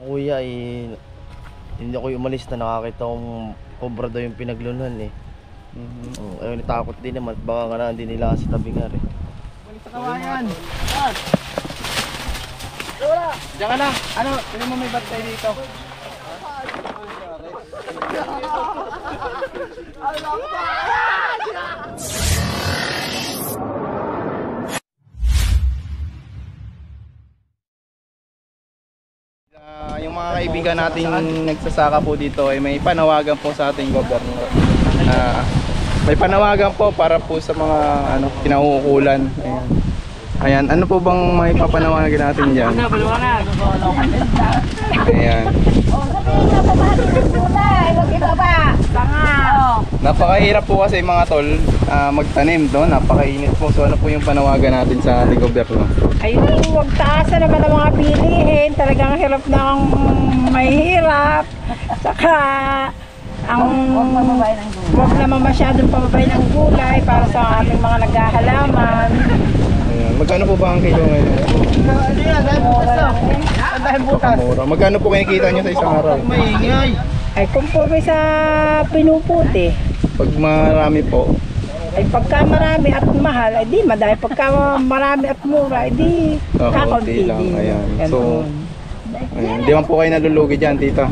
kuya hindi ako umalis na nakakita kong cobra daw yung pinaglunan eh. Ayun, natakot din naman. Baka nga na hindi nila kasi tabi nga rin. Balik sa kawayan. Wala. Diyan ka na. Ano? Tignan mo may bat tayo dito. Yung mga kaibigan nating nagsasaka po dito ay may panawagan po sa ating gobyerno. May panawagan po para po sa mga kinauukulan. Ayan, ano po bang may papanawagan natin diyan? Ayan. Napakahirap po kasi mga tol magtanim, no? Napakainit po. So ano po yung panawagan natin sa ating gobyerno? Ayun, huwag taasan naman ang mga bilihin. Talagang hirap na ang mahirap. Saka huwag naman masyadong pababay ng gulay para sa ating mga naghahalaman. Ayan. Magkano po ba ang kilo ngayon? Mura. Magkano po kinikita nyo sa isang araw? Ay, conforme sa pinuputi. Pag marami po, Ay, pagka marami at mahal, ay di madami. Pagka marami at mura, ay di kakaunti lang. din. Ayan. Ganun. So, ayan. Di man po kayo nalulugi dyan, tita?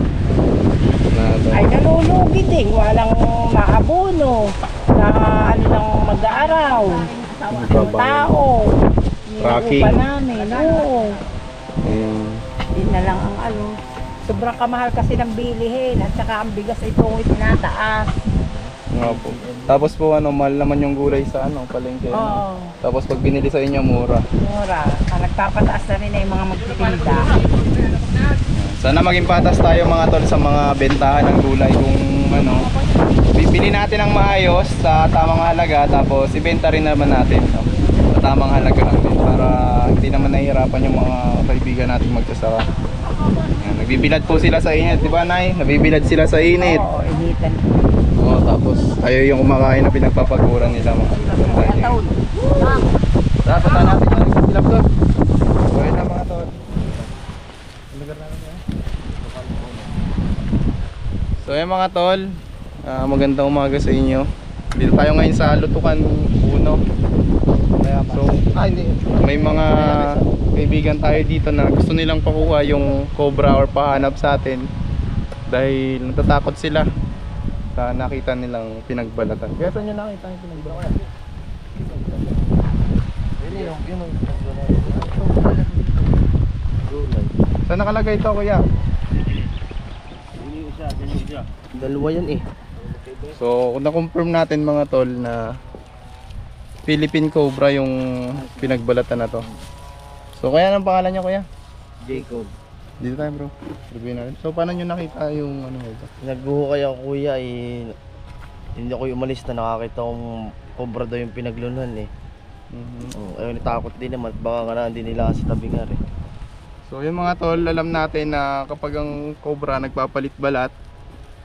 Ay, nalulugi din. Walang maabono. Na ano lang mag-aaraw. Tao. Tracking. Upa namin. Oo. Ayan. Yun na lang ang sobrang kamahal kasi ng bilihin. At saka ang bigas ay tungoy tinataas. Nga po. Tapos po mahal naman yung gulay sa palengke. Oo. Tapos pag binili sa inyo, mura. Mura. Nagpapataas na rin ay mga magtitinda. Sana maging patas tayo mga tol sa mga bentahan ng gulay kung bibili natin ng maayos sa tamang halaga, tapos ibenta rin naman natin sa tamang halaga lang din para hindi naman nahihirapan yung mga kaibigan nating magsasaka. Ayan, nagbibilad po sila sa init, di ba Nay? Nabibilad sila sa init. Oo, initan. Oo, tapos tayo yung kumakain na pinagpapaguran nila mga taon. Dapat natin yung silap doon. Okay na mga tol. Lugar namin yan. So ayan mga tol, magandang umaga sa inyo. Dito tayo ngayon sa Lutukan 1. So may mga kaibigan tayo dito na gusto nilang pakuha yung cobra or pahanap sa atin dahil natatakot sila sa nakita nilang pinagbalatan. Kaya saan nyo nakita yung pinagbalatan? Saan nakalagay ito kuya? Dalawa yan eh. So na-confirm natin mga tol na Philippine Cobra yung pinagbalatan na to. So kaya anong pangalan niya kuya? Jacob. Dito tayo bro. Reviewin natin. So paano nyo nakita yung ito? Nagbuhukay ako kuya hindi ako umalis na nakakita kong cobra daw yung pinaglunan eh. Ayun, natakot din naman. Baka nga na hindi nila kasi tabi nga rin. So yung mga tol, alam natin na kapag ang cobra nagpapalit balat,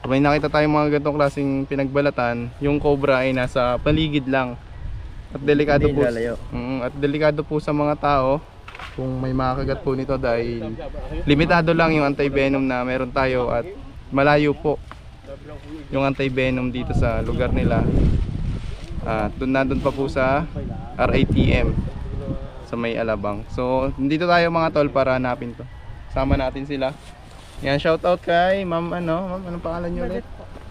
may nakita tayong mga ganitong klaseng pinagbalatan, yung cobra ay nasa paligid lang. At delikado po. At delikado po sa mga tao kung may makakagat po nito dahil limitado lang yung anti-venom na meron tayo at malayo po yung anti-venom dito sa lugar nila. Nandun pa po sa RATM sa may Alabang. So dito tayo mga tol para hanapin to. Sama natin sila. Yan, shout out kay Ma'am Ma'am, anong pangalan niyo ulit?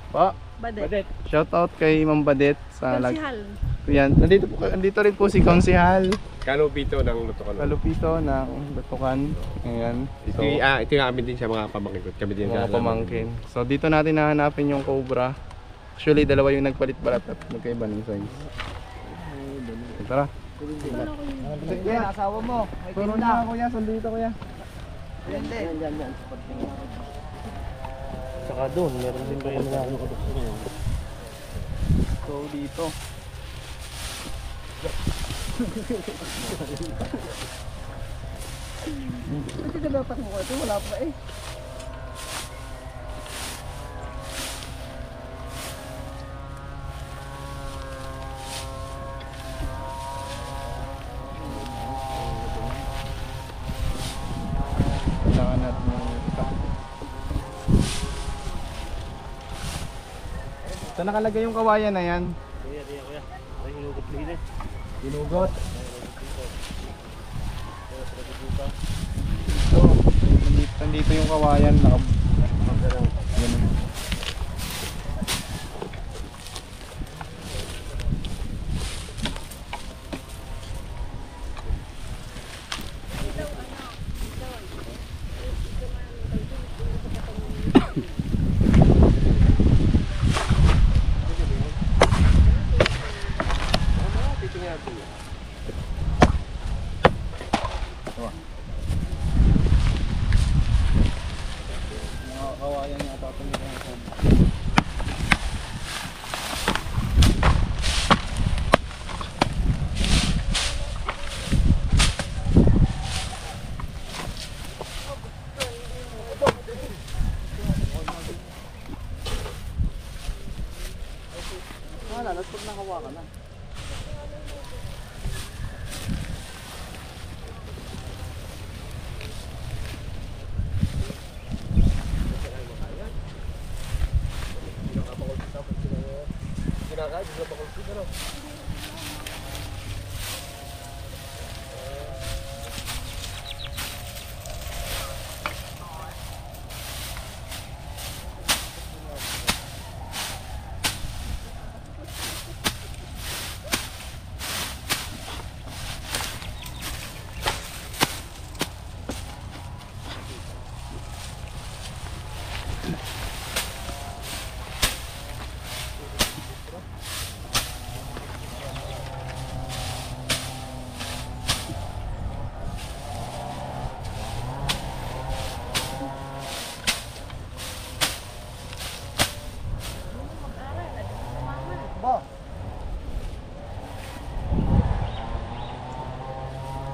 Pa? Badet. Shout out kay Ma'am Badet sa Konsihal. Yan, nandito rin po si Konsihal Kalupito ng Lutukan. Kalupito ng Lutukan. Ayan. So, ito yung amin din siya mga pamangkin ko. Kami din mga pamangkin. So dito natin hahanapin yung cobra. Actually dalawa yung nagpalit balat at magkaiba ng size. Tara. Kuya, asawa mo. May Turo na kuya, sandito kuya. Yan. Saka doon, meron din kayo na So dito. Kasi dapat mo ko ito, wala pa eh. Kailangan natin yung isa. Saan nakalagay yung kawayan na yan? Kuya. Ay, hinugot din eh. Ginugot. Ito. Nandito yung kawayan. Ganun. Mga kawayan nga tatanggalin ko. Lalas pag nakawakan na.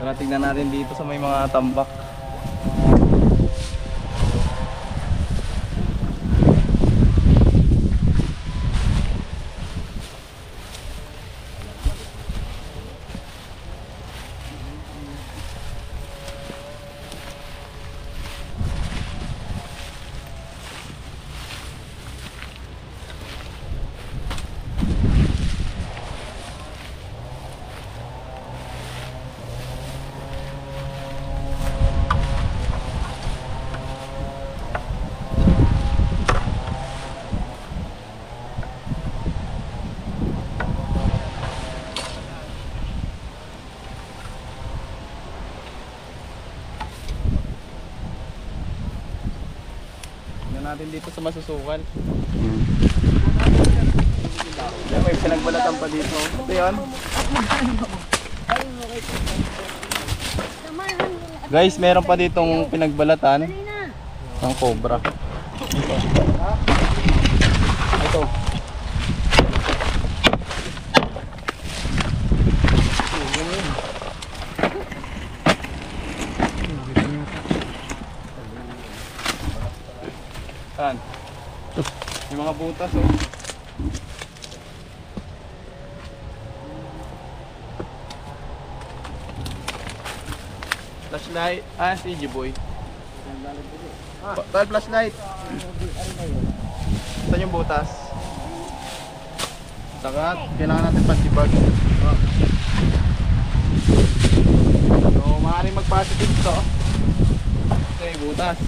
Tara, tignan natin dito sa may mga tambak. Natin dito sa masusukan. May pinagbalatan pa dito. Ito yun. Guys, meron pa ditong pinagbalatan ng cobra. Ito. Saan? Yung mga butas oh. Flashlight. Ah, si G-Boy. Tal flashlight. Saan yung butas? Sakat. Kailangan natin pantibag. So, maaaring mag-positive to. Okay, butas.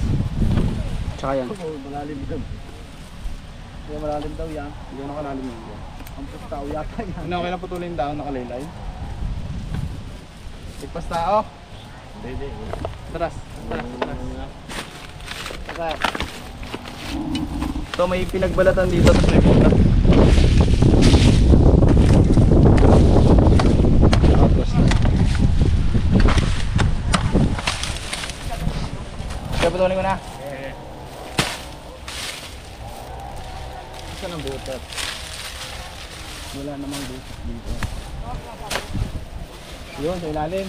Tsaka yan. Malalim daw. Hindi malalim daw yan. Hindi na kalalim yun. Ang tao yata yan. Ano, okay na putulin daw, nakalaylay. Ligpas tao. Hindi. Taras. Saka, So may pinagbalatan dito sa may butas. Tapos na. Kaya putulin ko na. Saan ang butas? Wala namang butas dito. Yun, sa ilalim.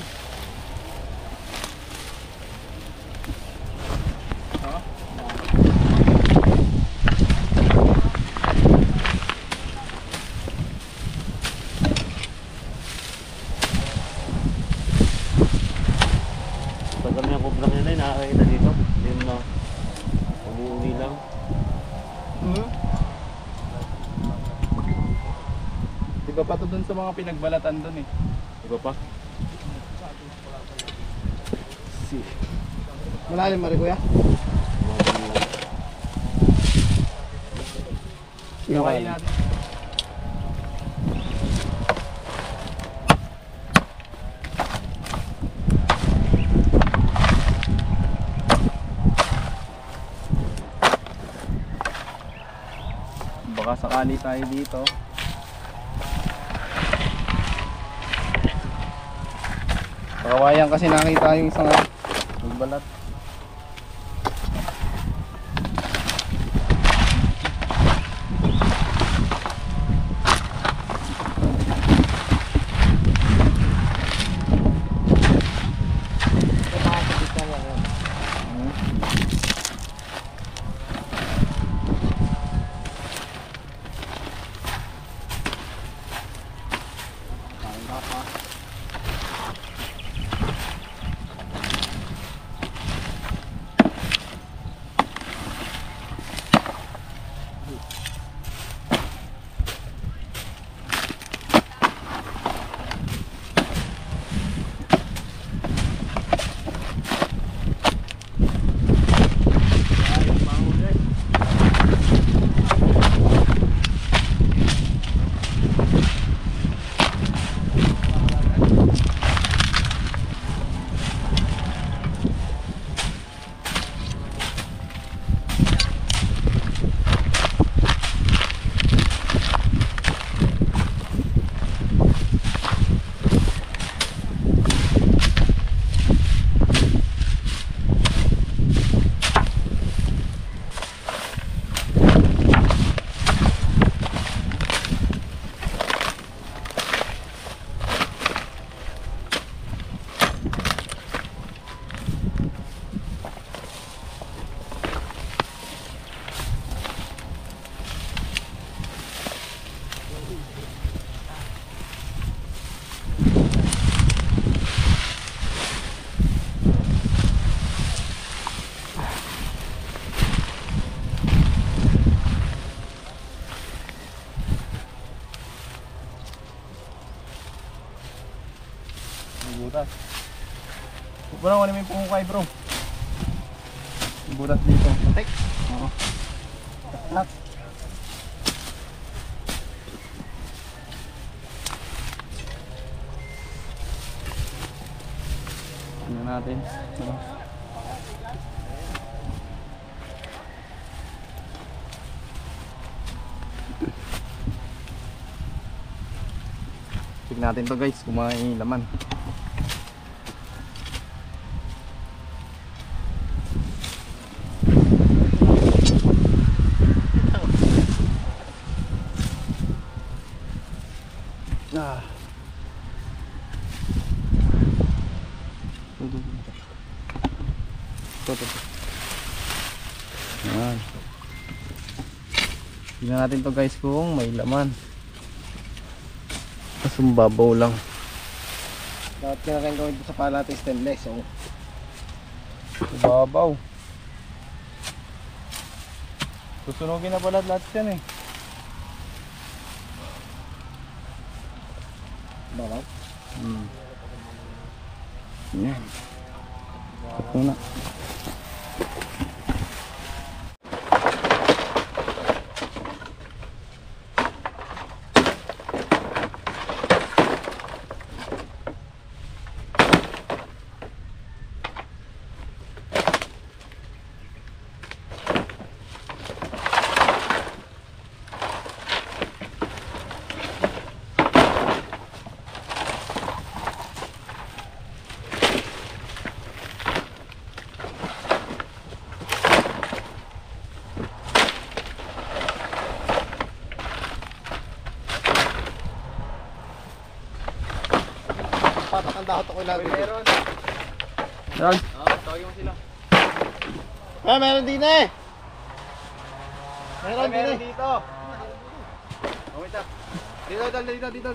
pag kami ang kubrang yun ay nakakita dito. Hindi mo na umuwi lang. pa to dun sa mga pinagbalatan dun eh. Iba pa? Malalim ba rin kuya? Iwain natin. Baka sakali tayo dito. Kawayan kasi nakita yung isang nagbalat. Butas. Parang ano may pungkay bro. Butas dito. Patik. Oo. Nak. Ano natin? Ano? Tignan natin to guys kung may laman. Ah. Ayan. Tingnan natin to guys kung may laman. Kasumbabaw lang. Dapat kinakain ko sa pala natin stainless. Oh. Babaw. Susunugin na pala lahat yan eh. Balaw? Yan. Ito na. Patakanda ako lang dito. Meron. Tawagin mo sila. Meron din eh. Meron din eh. Dito. Oh, wait up. Dito. Dito.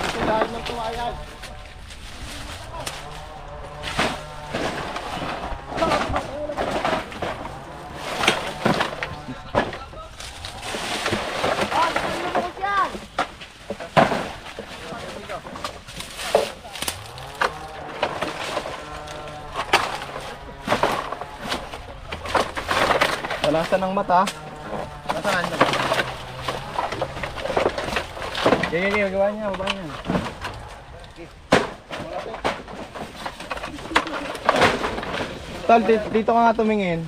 Ito dahil ng tuwayan. Talasan ng mata. Nasaan na? Gaya, gawa niya, baba niya. Tol, dito ka nga tumingin.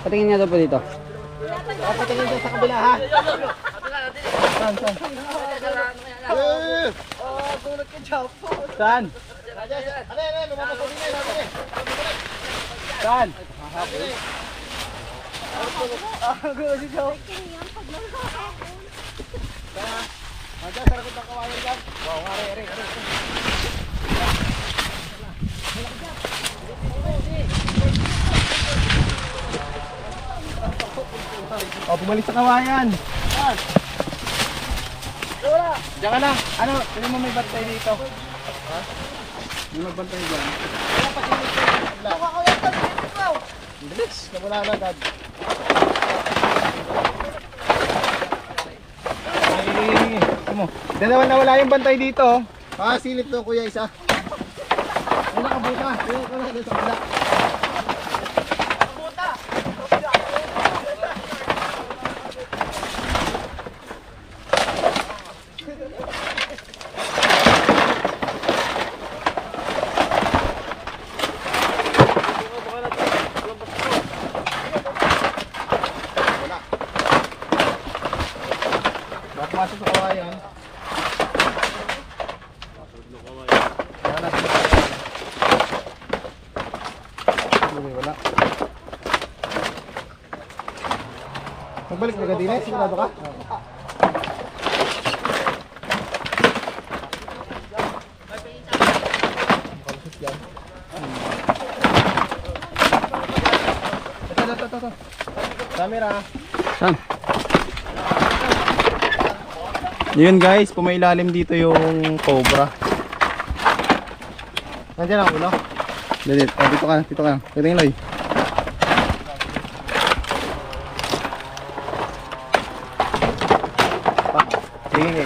Patingin nga daw po dito. Patingin dyan sa kabila ha. Saan? Tulad ka dyan po. Saan? Lumabas ko din eh. Saan? Gulo si Joe. Diyan, sa likod ng kawayan dyan. Wow, are. Oh, bumalik sa kawayan. Diyan ka lang. Ano, tingnan mo may bantay dito. Ha? May magbantay dyan. Bilis, nawala na agad. Mo. Dalawa nawala yung bantay dito. Silip to kuya isa. Ay nakabuta. Ayun ka na dito sa kabila. Baka pumasok sa kawayan. Wala. Magbalik ka din eh, sigurado ka? Ito. Camera. Saan? Yun guys, pumailalim dito yung cobra. Nandiyan ang ulo. Dito ka. Dito yung loy. Sige.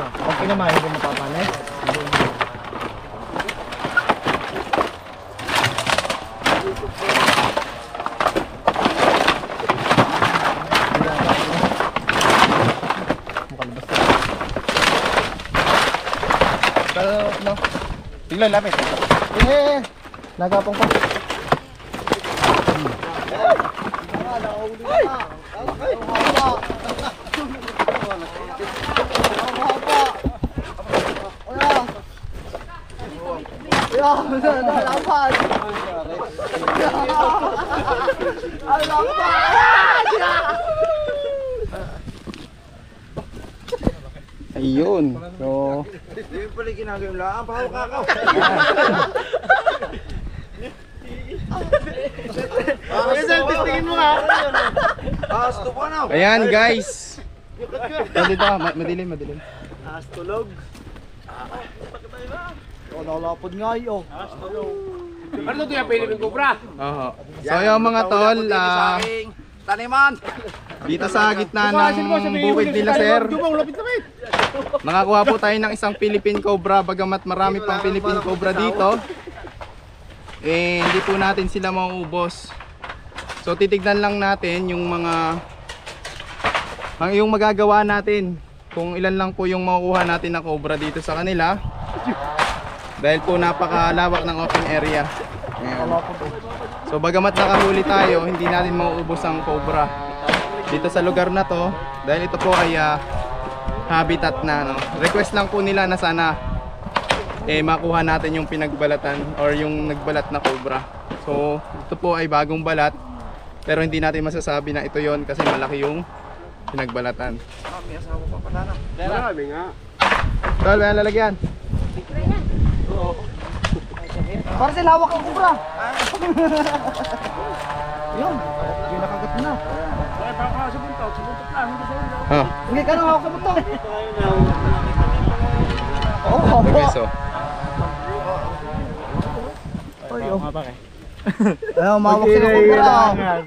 Okay naman, hindi mapapanis. No. Tingnan lapit. Nagapong ko. Ayun. So, Yung pala ginagawa lang. Ang pahawak. Tingin mo nga. Stop ka na. ayan guys. Dito, madilim. Tulog. Nakalapod nga yun. Ano to yung Philippine Cobra? Oo. So yung mga tol, Taniman. dito sa gitna ng bukid nila sir, nakakuha po tayo ng isang Philippine Cobra. Bagamat marami pang Philippine Cobra dito, eh hindi po natin sila mauubos. So titignan lang natin yung yung magagawa natin, kung ilan lang po yung makukuha natin na cobra dito sa kanila, dahil po napakalawak ng open area. Ayan. So bagamat nakahuli tayo, hindi natin mauubos ang cobra dito sa lugar na to, dahil ito po ay habitat na, no? Request lang po nila na sana makuha natin yung pinagbalatan or yung nagbalat na cobra. So ito po ay bagong balat, pero hindi natin masasabi na ito yon kasi malaki yung pinagbalatan. Marami nga. Tol, may lalagyan. Para sa lawak ang kubra. Yun. Yung nakagat na. Ha. Hindi ka nang hawak sa buto. Oo, Beso. ayaw, mawak sila kubra. Ayan,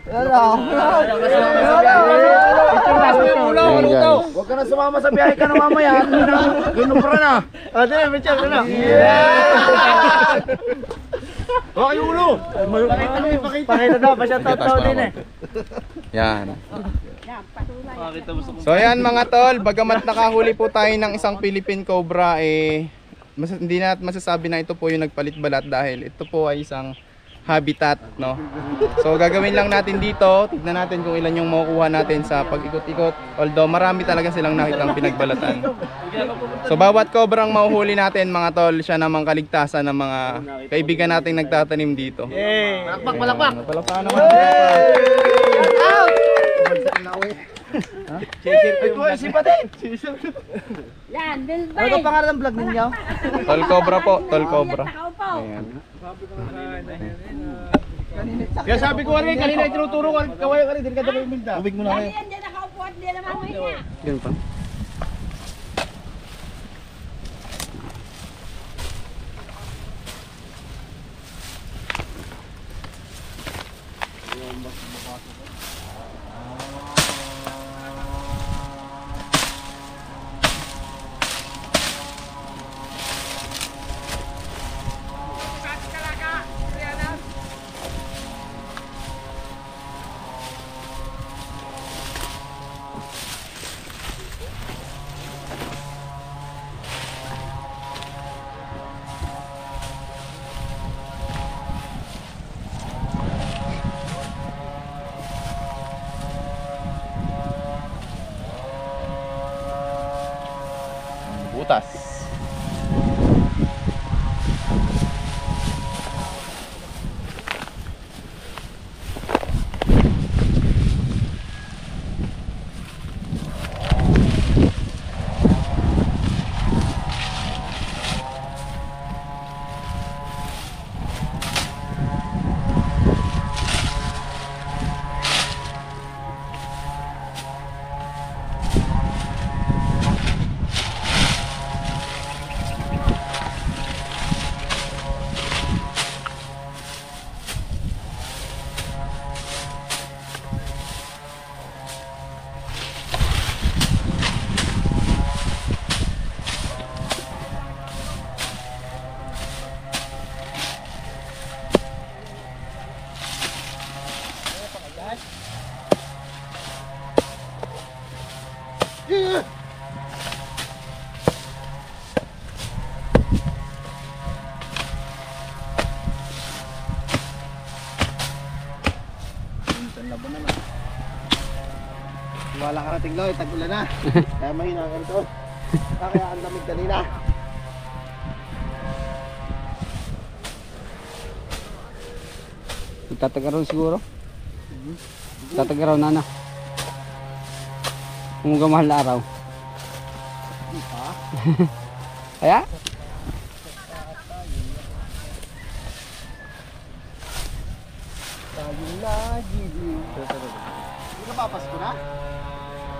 guys. Huwag ka na sumama sa biyahe ka na mamaya. Ginubra na. Ate, may tiyak na. Okay, ulo! Pakita daw, pa siya totoo din eh. Yan. So yan mga tol, bagamat nakahuli po tayo ng isang Philippine Cobra, hindi na masasabi na ito po yung nagpalit balat dahil ito po ay isang habitat, no? So gagawin lang natin dito, tignan natin kung ilan yung makukuha natin sa pag-ikot-ikot. Although marami talaga silang nakitang pinagbalatan. So bawat cobrang mahuhuli natin mga tol, siya namang kaligtasan ng mga kaibigan nating nagtatanim dito. Palakpak, palakpak! Palakpakan naman. Yan, Bilbay. Ano ang pangalan ng vlog ninyo? Tol Cobra po, Tol Cobra. Ayan. Kaya sabi ko rin, kanina itinuturo ko, kawayo ka rin, din ka daw yung bilda. Tubig mo na kayo. Yan, dyan nakaupo at di naman huminga. Ganun pa. Butas. Wala ka nating loy, tag-ulan na. Kaya mahina ka rito. Kaya ang lamig kanina. Tatagaraw siguro. Tatagaraw na na. Kung gamahal na araw. Kaya? Hindi ka papasko na?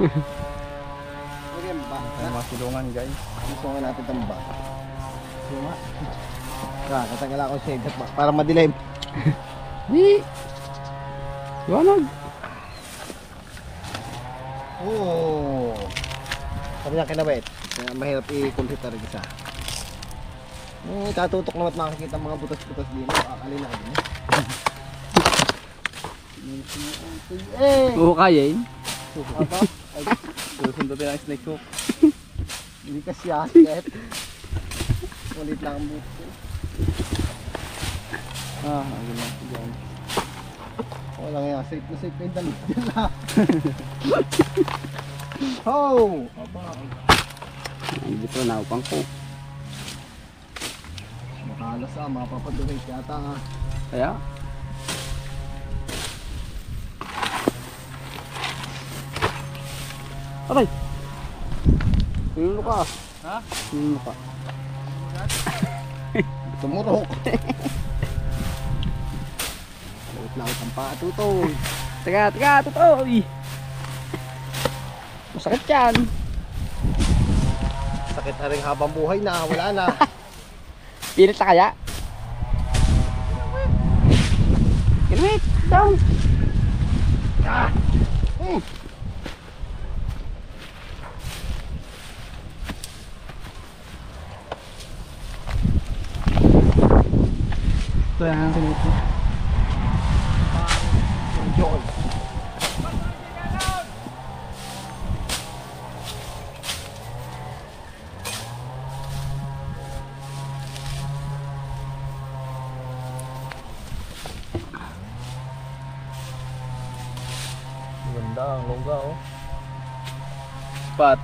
Okay ba? Ayan mga silungan guys. Gusto nga natin tamba. Suma. Katagal ako sa shade para madilim. Di. Iwanag. Oo. Sabi niya kinabait. Kaya mahirap i-computer isa. Tatutok naman at makikita mga butas-butas din. Akalin na din. Oo, kaya eh. Aba? Ay, Susundutin ang snake hook. hindi ka siya. Kahit ulit lang ang butas. Ayun lang. Diyan. Wala nga, safe na safe yung damit nila. Ho! Hindi pa na upang ko. Makalas mapapaduhin yata nga. Kaya? Aray! Pinuno ka. Ha? Pinuno ka. Tumurok. Laut ang paa tutoy. Teka, totoo. Masakit yan. Sakit na rin habang buhay na, wala na. Pilit na kaya? Wait, down. Ito yan ang sinito. Ganda ang longga oh. Spot.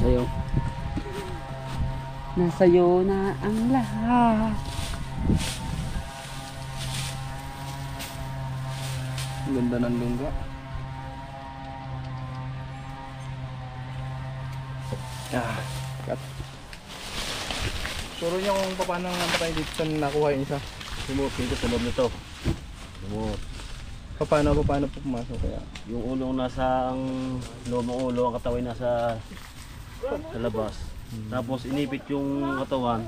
Sa'yo. Nasa'yo na ang lahat. Ang ganda ng lungga. Cut. Turo niyo kung paano nga tayo dito sa nakuha yung isa. Sumot dito sa loob nito. Sumot. Paano po pumasok kaya? Yung ulo nasa ang loob ng ulo, ang katawan nasa sa labas. Tapos inipit yung katawan.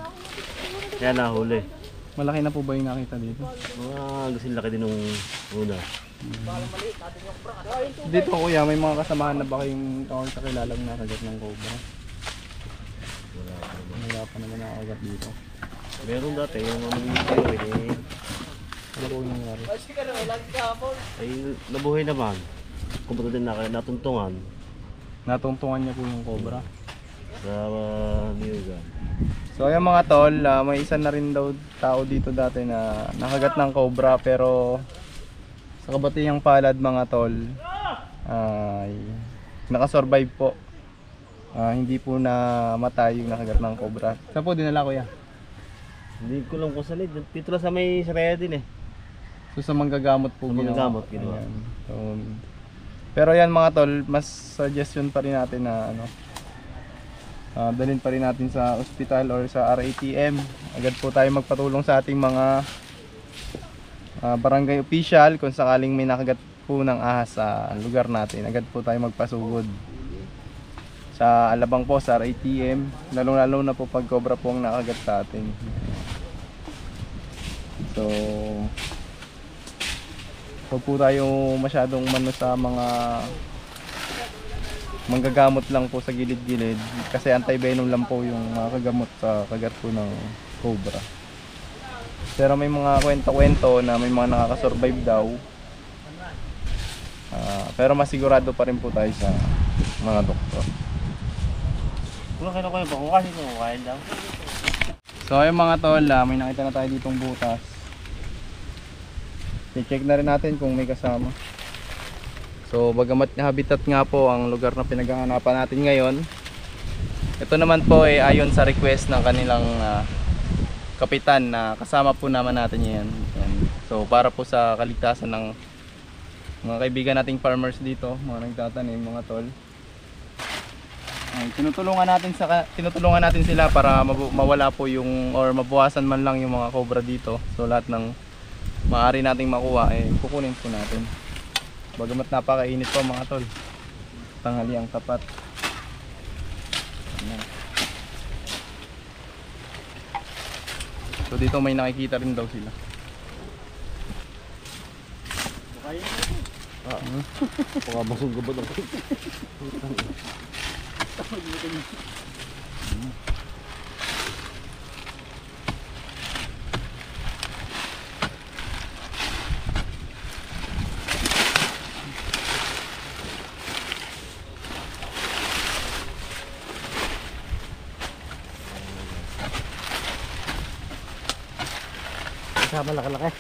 Kaya nahuli. Malaki na po ba yung nakita dito? Mga gasing laki din nung una. Dito kuya, may mga kasamahan na ba kayong sa kilalang nakagat ng cobra? Wala pa naman nakagat dito. Meron dati yung theory eh. Ano po yung nangyari? Ay nabuhay naman. Kumputo din natuntungan Natungtungan niya po yung cobra. sa Niyugan. So ayan mga tol, may isa na rin daw tao dito dati na nakagat ng cobra pero sa kabatihang palad mga tol ay nakasurvive po. Hindi po na matay yung nakagat ng cobra. Saan po dinala kuya? Hindi ko lang kung salid. Dito lang sa may saraya din eh. So sa manggagamot po Sa manggagamot ginawa. Ayan. So, pero yan mga tol, mas suggestion pa rin natin na dalhin pa rin natin sa ospital or sa RATM. Agad po tayo magpatulong sa ating mga barangay official kung sakaling may nakagat po ng ahas sa lugar natin. Agad po tayo magpasugod sa Alabang po, sa RATM. Lalo na po pag cobra po ang nakagat sa atin. So huwag po tayo masyadong sa mga manggagamot lang po sa gilid-gilid kasi anti-venom lang po yung mga kagamot sa kagat po ng cobra. Pero may mga kwento-kwento na may mga nakakasurvive daw. Pero masigurado pa rin po tayo sa mga doktor. Kung kailan ko yung pakukasin mo, kain daw. So ayun mga tol, may nakita na tayo ditong butas. I-check na rin natin kung may kasama. So bagamat habitat nga po ang lugar na pinaghahanapan natin ngayon, ito naman po ay ayon sa request ng kanilang kapitan na kasama po naman natin yan. So para po sa kaligtasan ng mga kaibigan nating farmers dito, mga nagtatanim, mga tol. Tinutulungan natin sila para mawala po yung or mabawasan man lang yung mga cobra dito. So lahat ng maaari nating makuha kukunin po natin. Bagamat napakainit po mga tol. Tanghali ang tapat. Ayan. So dito may nakikita rin daw sila. Pakabasog ka ba ng kasama laki-laki.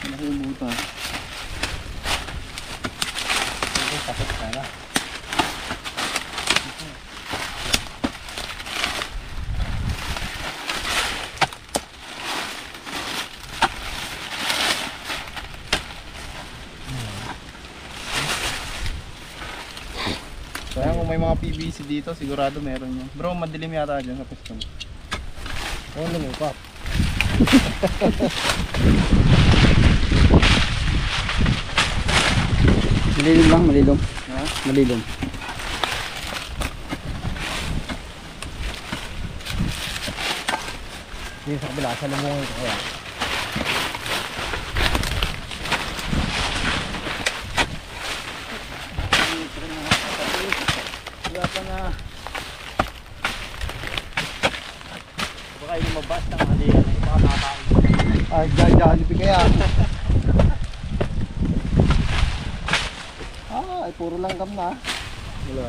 Malaki yung butas. Tapos sana. Kaya kung may mga PVC dito, sigurado meron yan. Bro, madilim yata dyan sa piston. Oo, lumipap. Malilom lang, malilom. Ha? Malilom. Yung sa kabila, sa lumungin ko kaya. kayo lumabas ng halihan ay baka nakakain. Ay, Jollibee kaya. Ay, puro langgam na. Wala.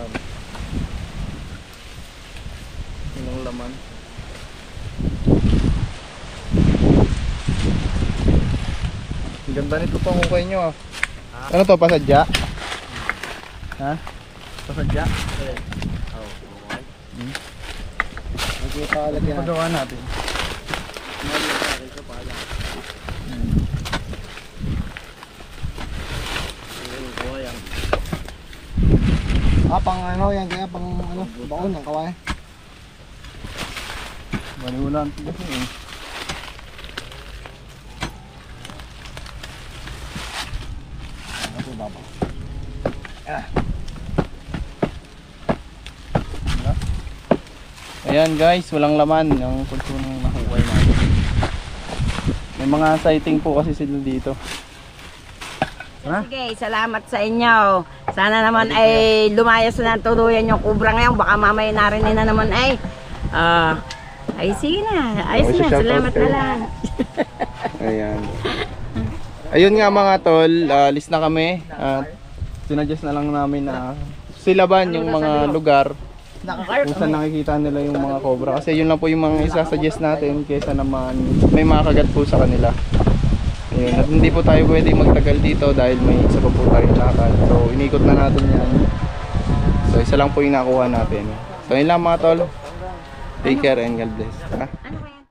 Yung laman. Ang ganda nito pang hukay nyo ah. Ano to, pasadya? Ha? Pasadya? Oh, okay. Nakikita alat yan. Pagawa natin. Mali sa akin sa pala. Ayun, kuha yan. Pang ano yan, kaya pang ano, baon ng kaway. Maniwala ang tigas yun eh. Ano baba? Ayan guys, walang laman yung pagsunong nahukay natin. May mga sighting po kasi sila dito. Sige, salamat sa inyo. Sana naman ay lumayas na ng tuluyan yung kubra ngayon. Baka mamaya narinig na naman ay. Ay sige na. Ayos Okay, na. shoutout Salamat na kayo. lang. Ayan. Ayun nga mga tol, list na kami. At sinadjust na lang namin na silaban yung mga lugar kung saan nakikita nila yung mga cobra. Kasi yun lang po yung mga isa-suggest natin kaysa naman may makagat po sa kanila. Ayun. At hindi po tayo pwede magtagal dito dahil may isa pa po tayong lakad. So inikot na natin yan. So isa lang po yung nakuha natin. So yun lang mga tol. Take care and God bless. Tara. Ano ba yan?